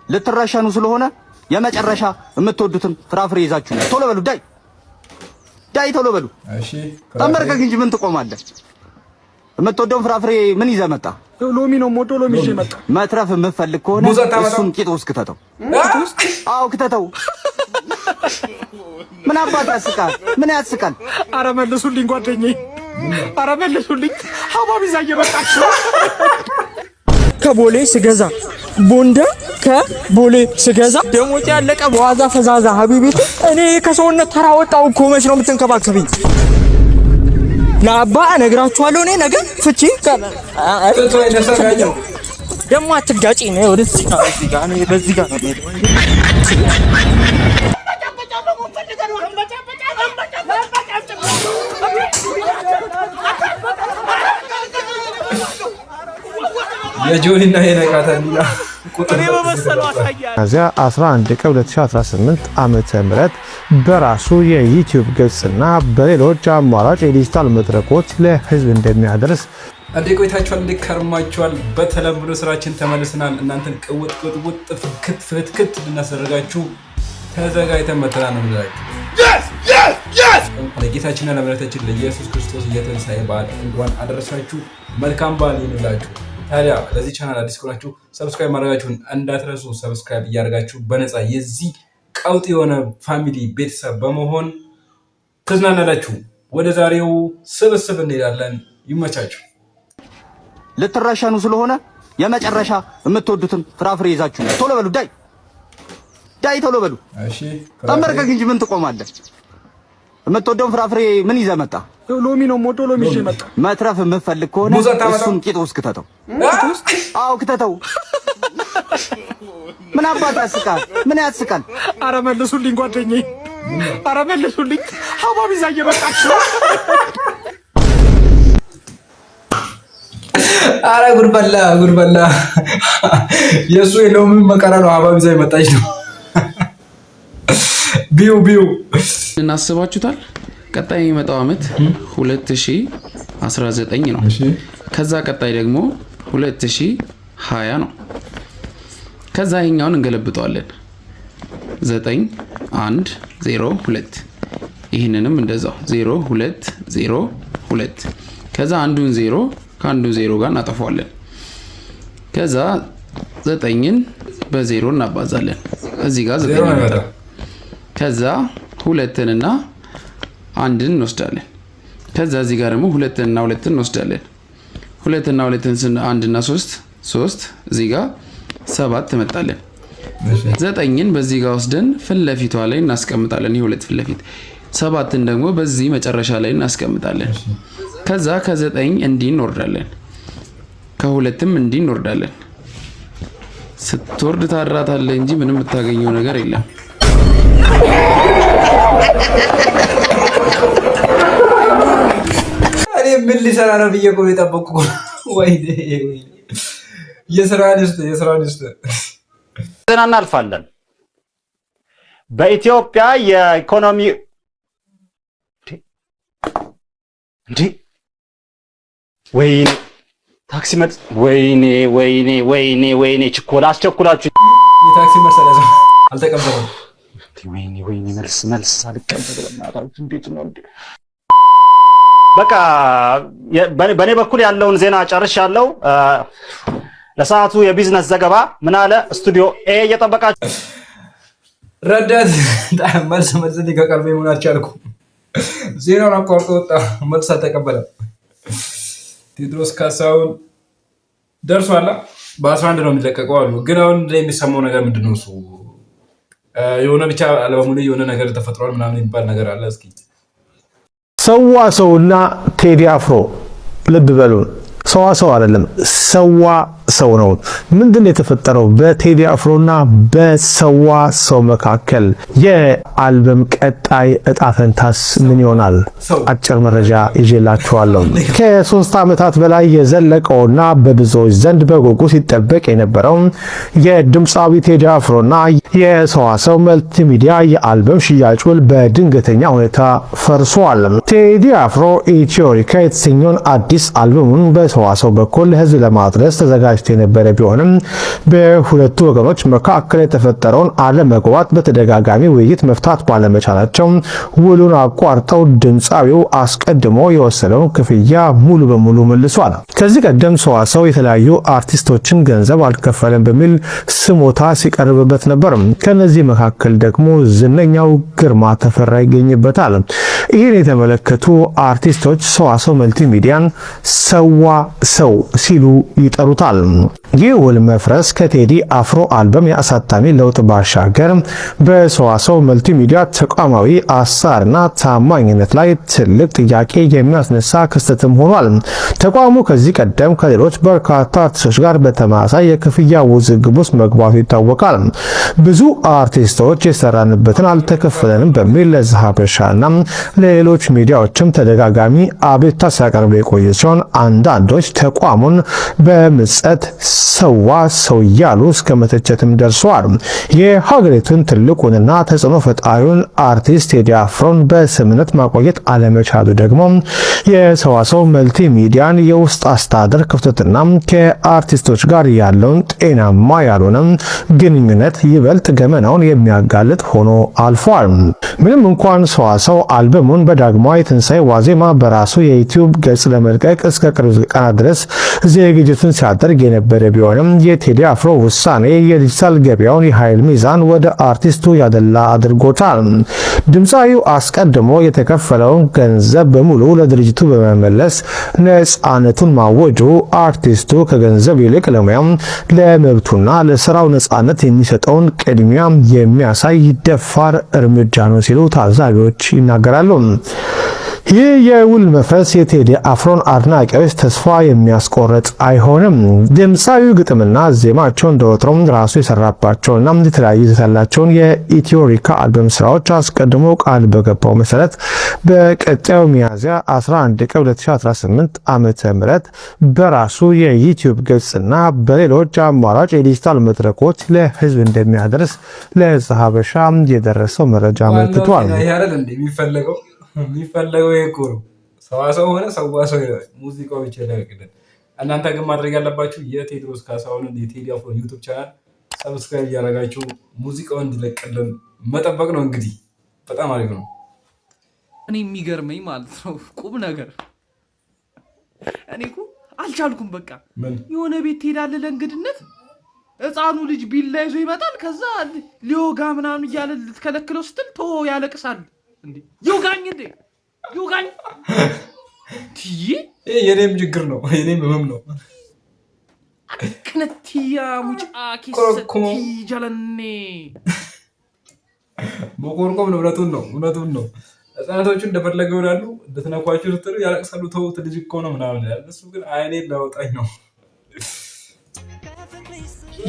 ልትራሻኑ ስለሆነ የመጨረሻ የምትወዱትን ፍራፍሬ ይዛችሁ ቶሎ በሉ። ዳይ ቶሎ በሉ። እሺ ተመርከክ እንጂ ምን ትቆማለህ? የምትወደውን ፍራፍሬ ምን ይዘህ መጣ? ሎሚ ነው ሞቶ ሎሚ ይዤ መጣ። መትረፍ የምትፈልግ ከሆነ እሱን ቂጥ ውስጥ ክተተው። አዎ ክተተው። ምን አባት ያስቃል? ምን ያስቃል? ኧረ መልሱልኝ ጓደኛዬ፣ ኧረ መልሱልኝ። ሀባብ ይዛ እየመጣች ነው። ከቦሌ ስገዛ ቦንዳ ከቦሌ ስገዛ ደሞጤ ያለቀ በዋዛ ፈዛዛ ሀቢቢ እኔ ከሰውነት ተራ ወጣሁ እኮ። መች ነው የምትንከባከብኝ? ለአባ እነግራችኋለሁ። እኔ ነገ ፍቺ ደግሞ አትጋጪ ነው። ወደዚህ ጋር ነው በዚህ ጋር ነው። የጆኒና የነቃታኒና ከዚያ 11 ቀን 2018 ዓመተ ምህረት በራሱ የዩቲዩብ ገጽና በሌሎች አማራጭ የዲጂታል መድረኮች ለህዝብ እንደሚያደርስ እንዴ ቆይታችኋል? እንዴ ከርማችኋል? በተለምዶ ስራችን ተመልሰናል። እናንተን ቅውጥ ፍትክት ልናስደርጋችሁ ተዘጋጅተን መተናል ነው ማለት ለጌታችንና ለመድኃኒታችን ለኢየሱስ ክርስቶስ የትንሣኤ በዓል እንኳን አደረሳችሁ። መልካም በዓል ይሁንላችሁ። ታዲያ ለዚህ ቻናል አዲስ ከሆናችሁ ሰብስክራይብ ማድረጋችሁን እንዳትረሱ። ሰብስክራይብ እያደረጋችሁ በነፃ የዚህ ቀውጥ የሆነ ፋሚሊ ቤተሰብ በመሆን ትዝናናላችሁ። ወደ ዛሬው ስብስብ እንሄዳለን። ይመቻችሁ። ልትራሻኑ ስለሆነ የመጨረሻ የምትወዱትን ፍራፍሬ ይዛችሁ ቶሎ በሉ። ዳይ ቶሎ በሉ። እሺ ተመርከክ እንጂ ምን ትቆማለህ? የምትወደውን ፍራፍሬ ምን ይዘህ መጣ? ሎሚ ነው ሞቶ ሎሚ ይዤ መጣ። መትረፍ የምትፈልግ ከሆነ እሱን ቂጥ ውስጥ ክተተው። አዎ ክተተው። ምን አባት ያስቃል? ምን ያስቃል? ኧረ መልሱልኝ ጓደኛዬ፣ ኧረ መልሱልኝ። ሀባብ ይዛ እየመጣች ነው። ኧረ ጉድ በላ። የእሱ የለውም መከራ ነው። ሀባብ ይዛ የመጣች ነው። ቢዩ እናስባችሁታል። ቀጣይ የሚመጣው አመት 2019 ነው። ከዛ ቀጣይ ደግሞ 2020 ነው። ከዛ ይሄኛውን እንገለብጠዋለን 9102 ይህንንም እንደዛው 0202 ከዛ አንዱን 0 ከአንዱ 0 ጋር እናጠፋዋለን። ከዛ 9ን በ0 እናባዛለን። እዚህ ጋር 9 ይመጣል። ከዛ 2ንና 1ን እንወስዳለን። ከዛ እዚህ ጋር ደግሞ 2ንና 2ን እንወስዳለን። 2ና 2ን 1ና 3 እዚህ ጋር 7 ትመጣለን። 9ን በዚህ ጋር ወስደን ፊት ለፊቷ ላይ እናስቀምጣለን። ይሄ 2 ፊት ለፊት 7ን ደግሞ በዚህ መጨረሻ ላይ እናስቀምጣለን። ከዛ ከ9 እንዲህ እንወርዳለን። ከ2ም እንዲህ እንወርዳለን። ስትወርድ ታድራታለህ እንጂ ምንም የምታገኘው ነገር የለም። እኔ ምን ሊሰራ ነው ብዬ እኮ የጠበቅኩ። ወይኔ የስራ ልስጥ ዜና እናልፋለን። በኢትዮጵያ የኢኮኖሚ ወይኔ ታክሲ መጥ ወይኔ ችኮላ አስቸኩላችሁ የታክሲ መሰለህ አልተቀበለም። ወይኔ መልስ አልቀበልም። እንዴት ነው እንዴ? በቃ በኔ በኩል ያለውን ዜና ጨርሻለሁ። ለሰዓቱ የቢዝነስ ዘገባ ምን አለ ስቱዲዮ ኤ እየጠበቃችሁ ረዳት መልስ ሊቀርብ መሆን አልቻልኩም። ዜናውን አቋርጦ ወጣ። መልስ አልተቀበለም። ቴድሮስ ካሳሁን ደርሷል። በ11 ነው የሚለቀቀው አሉ። ግን አሁን ላይ የሚሰማው ነገር ምንድነው? እሱ የሆነ ብቻ አልበሙ ላይ የሆነ ነገር ተፈጥሯል ምናምን የሚባል ነገር አለ። እስኪ ሰዋሰውና ቴዲ አፍሮ ልብ በሉን። ሰዋሰው አይደለም ሰዋሰው ነው። ምንድነው የተፈጠረው በቴዲ አፍሮና በሰዋሰው መካከል? የአልበም ቀጣይ እጣ ፈንታስ ምን ይሆናል? አጭር መረጃ ይዤላችኋለሁ። ከ3 ዓመታት በላይ የዘለቀውና በብዙዎች ዘንድ በጉጉት ሲጠበቅ የነበረው የድምፃዊ ቴዲ አፍሮና የሰዋሰው መልቲሚዲያ የአልበም ሽያጭ ውል በድንገተኛ ሁኔታ ፈርሷል። ቴዲ አፍሮ ኢትዮሪካ የተሰኘውን አዲስ አልበሙን በሰዋሰው በኩል ለህዝብ ለማድረስ ተዘጋጅ ተዘጋጅቶ የነበረ ቢሆንም በሁለቱ ወገኖች መካከል የተፈጠረውን አለመግባባት በተደጋጋሚ ውይይት መፍታት ባለመቻላቸው ውሉን አቋርጠው ድምፃዊው አስቀድሞ የወሰደውን ክፍያ ሙሉ በሙሉ መልሷል። ከዚህ ቀደም ሰዋሰው የተለያዩ አርቲስቶችን ገንዘብ አልከፈለም በሚል ስሞታ ሲቀርብበት ነበር። ከነዚህ መካከል ደግሞ ዝነኛው ግርማ ተፈራ ይገኝበታል። ይህን የተመለከቱ አርቲስቶች ሰዋሰው መልቲሚዲያን ሰዋ ሰው ሲሉ ይጠሩታል። ይህ ውል መፍረስ ከቴዲ አፍሮ አልበም የአሳታሚ ለውጥ ባሻገር በሰዋሰው መልቲሚዲያ ተቋማዊ አሰራርና ታማኝነት ላይ ትልቅ ጥያቄ የሚያስነሳ ክስተትም ሆኗል። ተቋሙ ከዚህ ቀደም ከሌሎች በርካታ አርቲስቶች ጋር በተመሳሳይ የክፍያ ውዝግብ ውስጥ መግባቱ ይታወቃል። ብዙ አርቲስቶች የሰራንበትን አልተከፈለንም በሚል ለዛሀበሻና ለሌሎች ሚዲያዎችም ተደጋጋሚ አቤቱታ ሲያቀርቡ የቆየ ሲሆን አንዳንዶች ተቋሙን በምጸት ሰዋ ሰው እያሉ እስከ መተቸትም ደርሰዋል። የሀገሪቱን ትልቁንና ተጽዕኖ ፈጣሪውን አርቲስት ቴዲ አፍሮን በስምነት ማቆየት አለመቻሉ ደግሞ የሰዋሰው መልቲሚዲያን የውስጥ አስተዳደር ክፍተትና ከአርቲስቶች ጋር ያለውን ጤናማ ያልሆነ ግንኙነት ይበልጥ ገመናውን የሚያጋልጥ ሆኖ አልፏል። ምንም እንኳን ሰዋሰው አልበሙን በዳግማዊ ትንሣኤ ዋዜማ በራሱ የዩቲዩብ ገጽ ለመልቀቅ እስከ ቅርብ ቀናት ድረስ ዝግጅቱን ሲያደርግ የነበረ ቢሆንም የቴዲ አፍሮ ውሳኔ የዲጂታል ገበያውን የኃይል ሚዛን ወደ አርቲስቱ ያደላ አድርጎታል። ድምፃዊው አስቀድሞ የተከፈለውን ገንዘብ በሙሉ ለድርጅቱ በመመለስ ነፃነቱን ማወጁ አርቲስቱ ከገንዘብ ይልቅ ለሙያም ለመብቱና ለስራው ነፃነት የሚሰጠውን ቅድሚያ የሚያሳይ ደፋር እርምጃ ነው ሲሉ ታዛቢዎች ይናገራሉ። ይህ የውል መፍረስ የቴዲ አፍሮን አድናቂዎች ተስፋ የሚያስቆርጥ አይሆንም። ድምፃዊው ግጥምና ዜማቸው እንደወትሮም ራሱ የሰራባቸውና የተለያዩ ይዘት ያላቸውን የኢትዮሪካ አልበም ስራዎች አስቀድሞ ቃል በገባው መሰረት በቀጣዩ ሚያዝያ 11 ቀን 2018 ዓመተ ምህረት በራሱ የዩቲዩብ ገጽና በሌሎች አማራጭ የዲጂታል መድረኮች ለህዝብ እንደሚያደርስ ለዛሀበሻ የደረሰው መረጃ አመልክቷል። የሚፈለገው እኮ ነው። ሰዋሰው ሆነ ሰዋሰው ሙዚቃው ብቻ ይላልክልን። እናንተ ግን ማድረግ ያለባችሁ የቴዎድሮስ ካሳሁንን የቴዲ አፍሮ ዩቲዩብ ቻናል ሰብስክራይብ እያደረጋችሁ ሙዚቃው እንዲለቅልን መጠበቅ ነው። እንግዲህ በጣም አሪፍ ነው። እኔ የሚገርመኝ ማለት ነው ቁም ነገር እኔ እኮ አልቻልኩም። በቃ የሆነ ቤት ትሄዳለህ ለእንግድነት፣ ህፃኑ ልጅ ቢላ ይዞ ይመጣል። ከዛ ሊዮጋ ምናምን እያለ ልትከለክለው ስትል ቶ ያለቅሳል። እንዴ ዮጋኝ እንዴ ዮጋኝ ትይ የኔም ችግር ነው፣ የኔም ህመም ነው። አክነቲያ ሙጫ ኪስቲ ጀለኔ መቆርቆም ነው። እውነቱን ነው። ህፃናቶቹ እንደፈለገው ይላሉ። እንደተነኳቸው ስትሉ ያለቅሳሉ። ተውት ልጅ እኮ ነው ምናምን ያለ እሱ ግን አይኔን ላውጣኝ ነው።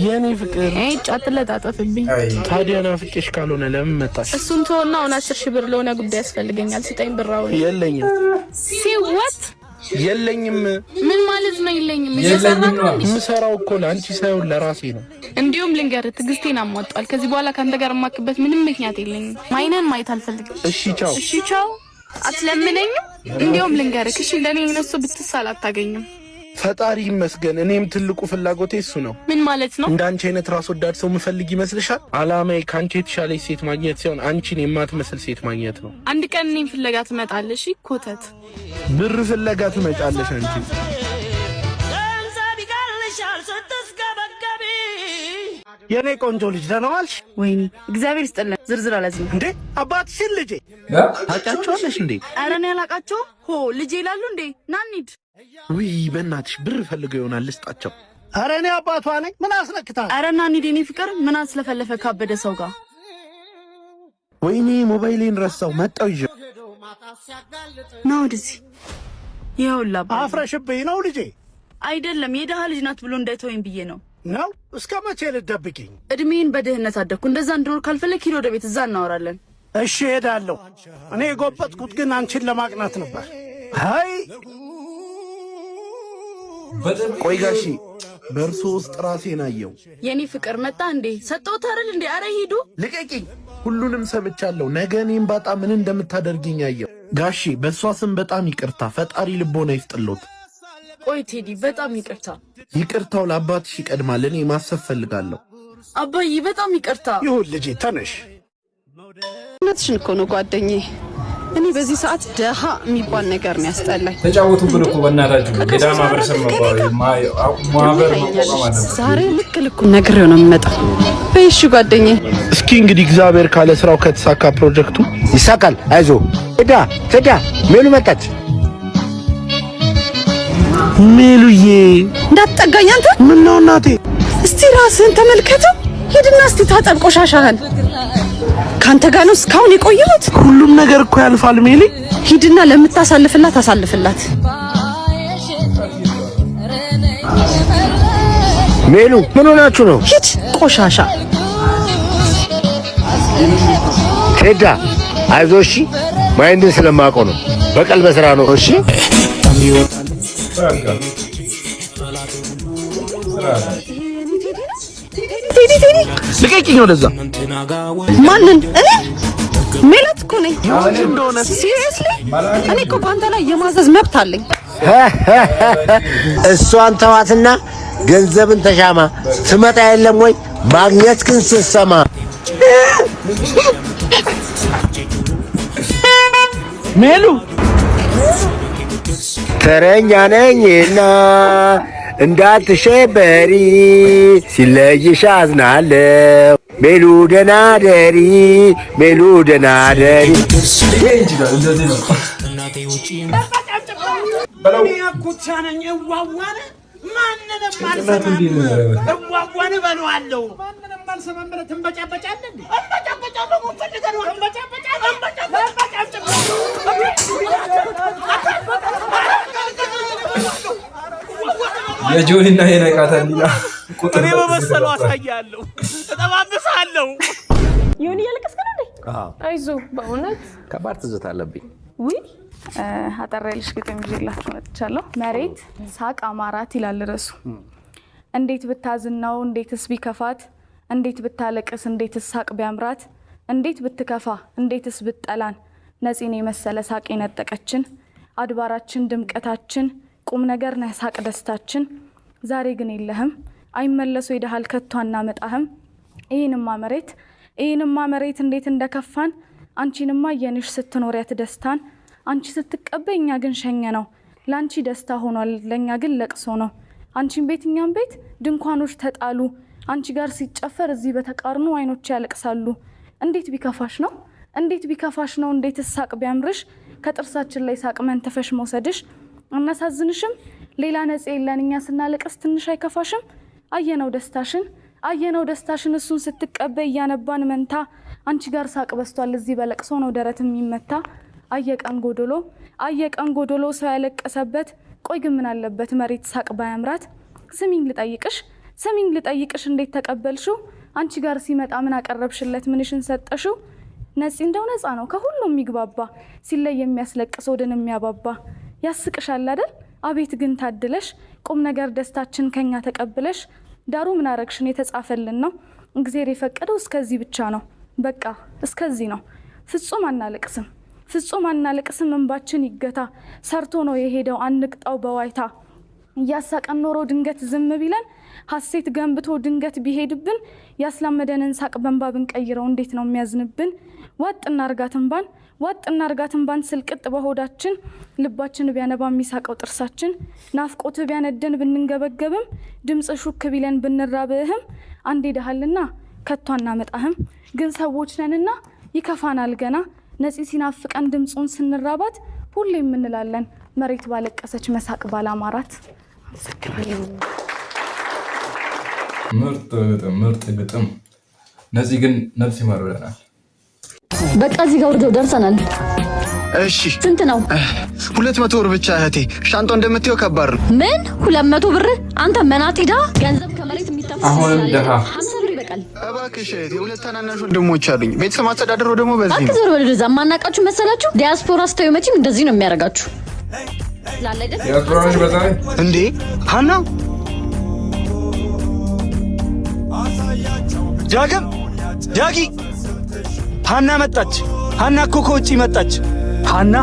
የኔ ፍቅር አትለጣጠፍብኝ። ታዲያ ናፍቄሽ ካልሆነ ለምን መጣሽ? እሱን ተወና አሁን 10 ሺህ ብር ለሆነ ጉዳይ ያስፈልገኛል። ስጠኝ ብራው። የለኝም። ሲወት የለኝም። ምን ማለት ነው የለኝም? የምሰራው እኮ ለአንቺ ሳይሆን ለራሴ ነው። እንዲሁም ልንገርህ ትዕግስቴን አሟጧል። ከዚህ በኋላ ካንተ ጋር የማክበት ምንም ምክንያት የለኝም። ማይነን ማየት አልፈልግም። እሺ ቻው። እሺ ቻው። አትለምነኝም? እንዲሁም ልንገርህ እሺ እንደኔ እነሱ ብትሳል አታገኝም። ፈጣሪ ይመስገን። እኔም ትልቁ ፍላጎቴ እሱ ነው። ምን ማለት ነው? እንዳንቺ አይነት ራስ ወዳድ ሰው ምፈልግ ይመስልሻል? አላማዬ ካንቺ የተሻለች ሴት ማግኘት ሲሆን አንቺን የማትመስል ሴት ማግኘት ነው። አንድ ቀን እኔን ፍለጋ ትመጣለሽ። ኮተት ብር ፍለጋ ትመጫለሽ አንቺ። የኔ ቆንጆ ልጅ ደህና ዋልሽ? ወይኔ እግዚአብሔር ይስጥልን። ዝርዝር አላዝም እንዴ አባትሽን ልጄ ታውቂያቸዋለሽ እንዴ? ኧረ እኔ አላውቃቸውም። ሆ ልጄ ይላሉ እንዴ? ና እንሂድ። ውይ በእናትሽ ብር ፈልገው ይሆናል ልስጣቸው። ኧረ እኔ አባቷ ነኝ። ምን አስነክታል? ኧረ ና እንሂድ የኔ ፍቅር። ምን አስለፈለፈ ካበደ ሰው ጋር። ወይኔ ሞባይሌን ረሳው። መጣው ይዤ ና ወደዚህ። ይኸውልህ አባ አፍረሽብኝ ነው ልጄ። አይደለም የደሃ ልጅ ናት ብሎ እንዳይተወኝ ብዬ ነው። ነው እስከ መቼ ልትደብቂኝ? እድሜን በድህነት አደግኩ። እንደዛ እንድኖር ካልፈለግ ሂድ ወደ ቤት፣ እዛ እናወራለን። እሺ ሄዳለሁ። እኔ የጎበጥኩት ግን አንቺን ለማቅናት ነበር። አይ ቆይ ጋሺ በእርሶ ውስጥ ራሴን አየው። የኔ ፍቅር መጣ እንዴ? ሰጠሁት አይደል እንዴ? አረ ሂዱ። ልቀቂኝ። ሁሉንም ሰምቻለሁ። ነገ እኔም ባጣ ምን እንደምታደርጊኝ አየው። ጋሺ በእሷ ስም በጣም ይቅርታ። ፈጣሪ ልቦና ይስጥሎት። ቆይ ቴዲ በጣም ይቅርታ። ይቅርታው ለአባትሽ ይቀድማል። እኔ ማሰብ ፈልጋለሁ። አባዬ በጣም ይቅርታ። ይሁን ልጄ ተነሽ። እውነትሽን እኮ ነው ጓደኛዬ። እኔ በዚህ ሰዓት ደሃ የሚባል ነገር ነው ያስጠላኝ። ተጫወቱብን እኮ በእናታችሁ። የደሃ ማህበረሰብ ማህበር ዛሬ ልክ ነግሬው ነው የሚመጣው። በይሽ ጓደኛዬ። እስኪ እንግዲህ እግዚአብሔር ካለ ስራው ከተሳካ ፕሮጀክቱ ይሳካል። አይዞ ሄዳ ሜሉ መጣች። ሜሉዬ እንዳትጠጋኝ አንተ። ምን ነው እናቴ? እስቲ ራስህን ተመልከተው። ሂድና እስቲ ታጠብ ቆሻሻህን። ካንተ ጋር ነው እስካሁን የቆየሁት። ሁሉም ነገር እኮ ያልፋል ሜሊ። ሂድና ለምታሳልፍላት አሳልፍላት። ሜሉ ምን ሆናችሁ ነው? ሂድ ቆሻሻ። ቴዳ አይዞሽ፣ ማይንድን ስለማውቀው ነው። በቀል በስራ ነው። እሺ ቴዲ ልቀቂኝ ወደዛ። ማንን? እኔ ሜላት እኮ ነኝ። ሲሪየስሊ እኔ እኮ በአንተ ላይ የማዘዝ መብት አለኝ። እሷን ተዋትና ገንዘብን ተሻማ። ትመጣ የለም ወይ ማግኘት ግን ስትሰማ ሜሉ ተረኛ ነኝና እንዳትሸበሪ ሲለይሽ አዝናለሁ። ሜሉ ደህና ደሪ፣ ሜሉ ደህና ደሪ። የጆኒና የነቃታሊና ቁጥር እኔ በመሰለው አሳያለሁ፣ ተጠባብሳለሁ። ዮኒ ያለቀስከ ነው እንዴ? አይዞህ፣ በእውነት ከባድ ትዝታ አለብኝ። ውይ አጠር ያለሽ ግጥም ይዤላችሁ መጥቻለሁ። መሬት ሳቅ አማራት ይላል ርዕሱ። እንዴት ብታዝናው እንዴትስ ቢከፋት፣ እንዴት ብታለቅስ እንዴትስ ሳቅ ቢያምራት፣ እንዴት ብትከፋ እንዴትስ ብትጠላን፣ ነፂን የመሰለ ሳቅ የነጠቀችን አድባራችን ድምቀታችን ቁም ነገር ነህ ሳቅ ደስታችን። ዛሬ ግን የለህም አይመለሱ ይደሃል ከቶ አናመጣህም። ይህንማ መሬት እንዴት እንደከፋን፣ አንቺንማ የንሽ ስትኖሪያት ደስታን። አንቺ ስትቀበይ እኛ ግን ሸኘ ነው፣ ለአንቺ ደስታ ሆኗል ለእኛ ግን ለቅሶ ነው። አንቺን ቤት እኛም ቤት ድንኳኖች ተጣሉ፣ አንቺ ጋር ሲጨፈር እዚህ በተቃርኖ አይኖች ያለቅሳሉ። እንዴት ቢከፋሽ ነው እንዴት ቢከፋሽ ነው እንዴት ሳቅ ቢያምርሽ፣ ከጥርሳችን ላይ ሳቅ መንተፈሽ መውሰድሽ። አናሳዝንሽም ሌላ ነፂ የለን እኛ ስናለቅስ ትንሽ አይከፋሽም? አየነው ደስታሽን እሱን ስትቀበይ እያነባን መንታ። አንቺ ጋር ሳቅ በስቷል እዚህ በለቅሶ ነው ደረት የሚመታ። አየቀን ጎዶሎ ሰው ያለቀሰበት፣ ቆይ ግን ምን አለበት መሬት ሳቅ ባያምራት። ስሚኝ ልጠይቅሽ እንዴት ተቀበልሽው? አንቺ ጋር ሲመጣ ምን አቀረብሽለት ምንሽን ሰጠሽው? ነፂ እንደው ነፃ ነው ከሁሉም የሚግባባ፣ ሲለይ የሚያስለቅስ ወደን የሚያባባ። ያስቅሻል አይደል አቤት ግን ታድለሽ፣ ቁም ነገር ደስታችን ከኛ ተቀብለሽ። ዳሩ ምን አረግሽን የተጻፈልን ነው፣ እግዚአብሔር የፈቀደው እስከዚህ ብቻ ነው። በቃ እስከዚህ ነው። ፍጹም አናለቅስም እንባችን ይገታ፣ ሰርቶ ነው የሄደው አንቅጣው በዋይታ። እያሳቀን ኖሮ ድንገት ዝም ቢለን፣ ሀሴት ገንብቶ ድንገት ቢሄድብን፣ ያስላመደንን ሳቅ በንባ ብንቀይረው እንዴት ነው የሚያዝንብን? ዋጥ እናርጋትን ባን ስልቅጥ በሆዳችን፣ ልባችን ቢያነባ የሚሳቀው ጥርሳችን። ናፍቆት ቢያነደን ብንንገበገብም፣ ድምፅ ሹክ ቢለን ብንራብህም፣ አንዴ ደሃልና ከቶ አናመጣህም። ግን ሰዎች ነንና ይከፋናል ገና፣ ነፂ ሲናፍቀን ድምፁን ስንራባት፣ ሁሌ የምንላለን መሬት ባለቀሰች መሳቅ ባላማራት። ምርጥ ግጥም። ነዚህ ግን ነፍስ ይማር ብለናል። በቃ እዚህ ጋር ወርደው ደርሰናል። እሺ ስንት ነው? 200 ብር ብቻ እህቴ። ሻንጣው እንደምትየው ከባድ ነው። ምን 200 ብር? አንተ መናጢ ዳ ገንዘብ ከመሬት የሚተፋ አሁን ደሃ 50 ብር ይበቃል። እባክሽ እህቴ፣ ሁለት ታናናሽ ወንድሞች አሉኝ። ቤተሰብ አስተዳደሩ ደግሞ በዚህ ነው። አክዘር ወልደ ዘማናቃችሁ መሰላችሁ? ዲያስፖራ ስታዩ መቼም እንደዚህ ነው የሚያደርጋችሁ። ላለይደል ዲያስፖራዎች በዛሬ እንዴ ሃና ዳጊ ሃና መጣች። ሃና እኮ ከውጪ መጣች። ሃና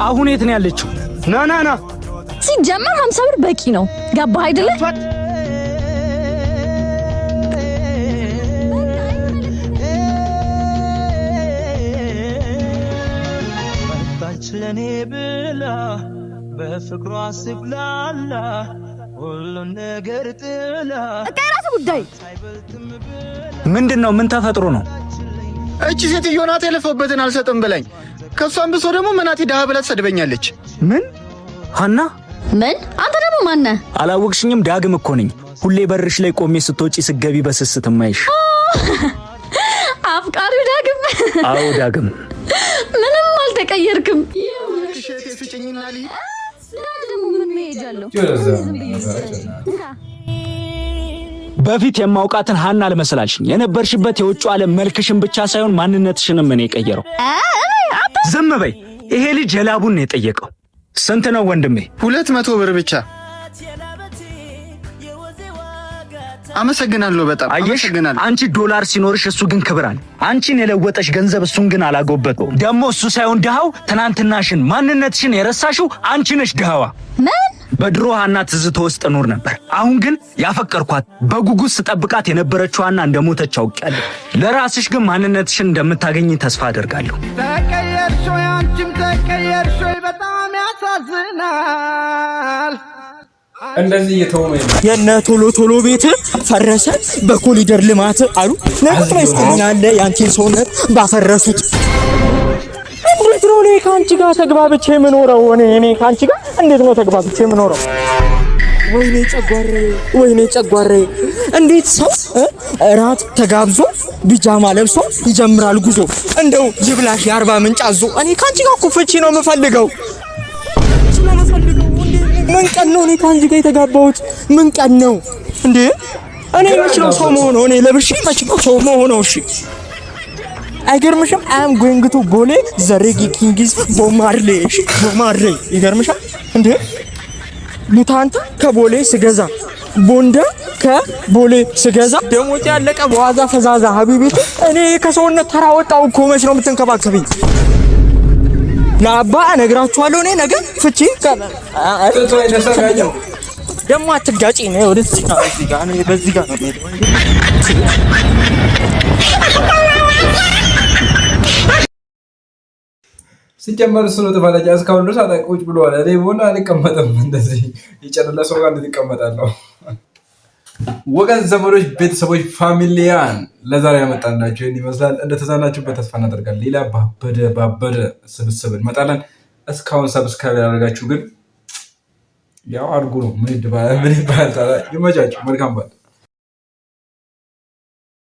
አሁን የት ነው ያለችው? ና ሲጀመር 50 ብር በቂ ነው። ገባህ አይደለ? ለኔ ብላ በፍቅሯ ስብላላ ሁሉ ነገር ጥላ ከራስ ጉዳይ ምንድነው? ምን ተፈጥሮ ነው? እቺ ሴትዮ ናት የለፈውበትን አልሰጥም ብላኝ። ከሷም ብሶ ደግሞ መናቲ ደሃ ብላ ትሰድበኛለች። ምን ሀና? ምን? አንተ ደግሞ ማን ነህ? አላወቅሽኝም? ዳግም እኮ ነኝ። ሁሌ በርሽ ላይ ቆሜ ስትወጪ ስገቢ በስስት ማይሽ አፍቃሪው ዳግም። አዎ ዳግም። ምንም አልተቀየርክም። እሺ ስጭኝና ልይ ደግሞ ምን መሄጃለሁ? በፊት የማውቃትን ሀና አልመሰላልሽኝ። የነበርሽበት የውጭ ዓለም መልክሽን ብቻ ሳይሆን ማንነትሽንም እኔ የቀየረው። ዝም በይ። ይሄ ልጅ የላቡን ነው የጠየቀው። ስንት ነው ወንድሜ? 200 ብር ብቻ። አመሰግናለሁ። በጣም አመሰግናለሁ። አንቺ ዶላር ሲኖርሽ እሱ ግን ክብር አለ። አንቺን የለወጠሽ ገንዘብ እሱን ግን አላጎበጠው። ደግሞ እሱ ሳይሆን ድሃው ትናንትናሽን ማንነትሽን የረሳሽው አንቺ ነሽ ድሃዋ። ምን? በድሮ ሀና ትዝታ ውስጥ ኖር ነበር። አሁን ግን ያፈቀርኳት በጉጉት ስጠብቃት የነበረችው ሀና እንደሞተች አውቄያለሁ። ለራስሽ ግን ማንነትሽን እንደምታገኝ ተስፋ አደርጋለሁ። ተቀየርሽ ወይ አንቺም ተቀየርሽ ወይ? በጣም ያሳዝናል። እንደዚህ እየተወመ የነ ቶሎ ቶሎ ቤት ፈረሰ በኮሊደር ልማት አሉ። ለምን ትመስለኛለ ያንቺን ሰውነት ባፈረሱት። እንዴት ነው እኔ ካንቺ ጋር ተግባብቼ የምኖረው? እኔ ካንቺ ጋር እንዴት ነው ተግባብቼ የምኖረው? ወይኔ ጨጓሬ። እንዴት ሰው እራት ተጋብዞ ቢጃማ ለብሶ ይጀምራል ጉዞ? እንደው ይብላሽ የአርባ ምንጭ አዞ። እኔ ካንቺ ጋር እኮ ፍቺ ነው የምፈልገው። ምን ቀን ነው እኔ ካንቺ ጋር የተጋባሁት? ምን ቀን ነው እንዴ? እኔ መች ነው ሰው መሆነው? እኔ ለብሼ መች ነው ሰው መሆነው? እሺ አይገርምሽም? አም ጎይንግ ቱ ቦሌ ዘሬጊ ኪንግስ ቦማርሌ። እሺ ቦማርሌ ይገርምሻል እንዴ? ሙታንታ ከቦሌ ስገዛ ቦንዳ ከቦሌ ስገዛ ደሞዝ ያለቀ በዋዛ ፈዛዛ ሀቢቢት። እኔ ከሰውነት ተራ ወጣው እኮ። መች ነው የምትንከባከብኝ? ለአባ እነግራችኋለሁ። እኔ ነገ ፍቺ ደግሞ አትጋጪ ነው። ወደዚህ ጋር ነው በዚህ ጋር ነው። ሲጀመር እሱ ነው ጥፋተኛ። እስካሁን ድረስ ቁጭ ብሏል። እኔ ሆነ አልቀመጥም። እንደዚህ የጨረለ ሰው ጋር እንዴት እቀመጣለሁ? ወገን ዘመዶች፣ ቤተሰቦች፣ ፋሚሊያን ለዛሬ ያመጣናችሁ ይህን ይመስላል። እንደተዝናናችሁበት ተስፋ እናደርጋለን። ሌላ ባበደ ስብስብ እንመጣለን። እስካሁን ሰብስክራይብ ያደረጋችሁ ግን ያው አድርጉ ነው። ምን ይባላል? ይመቻችሁ። መልካም በዓል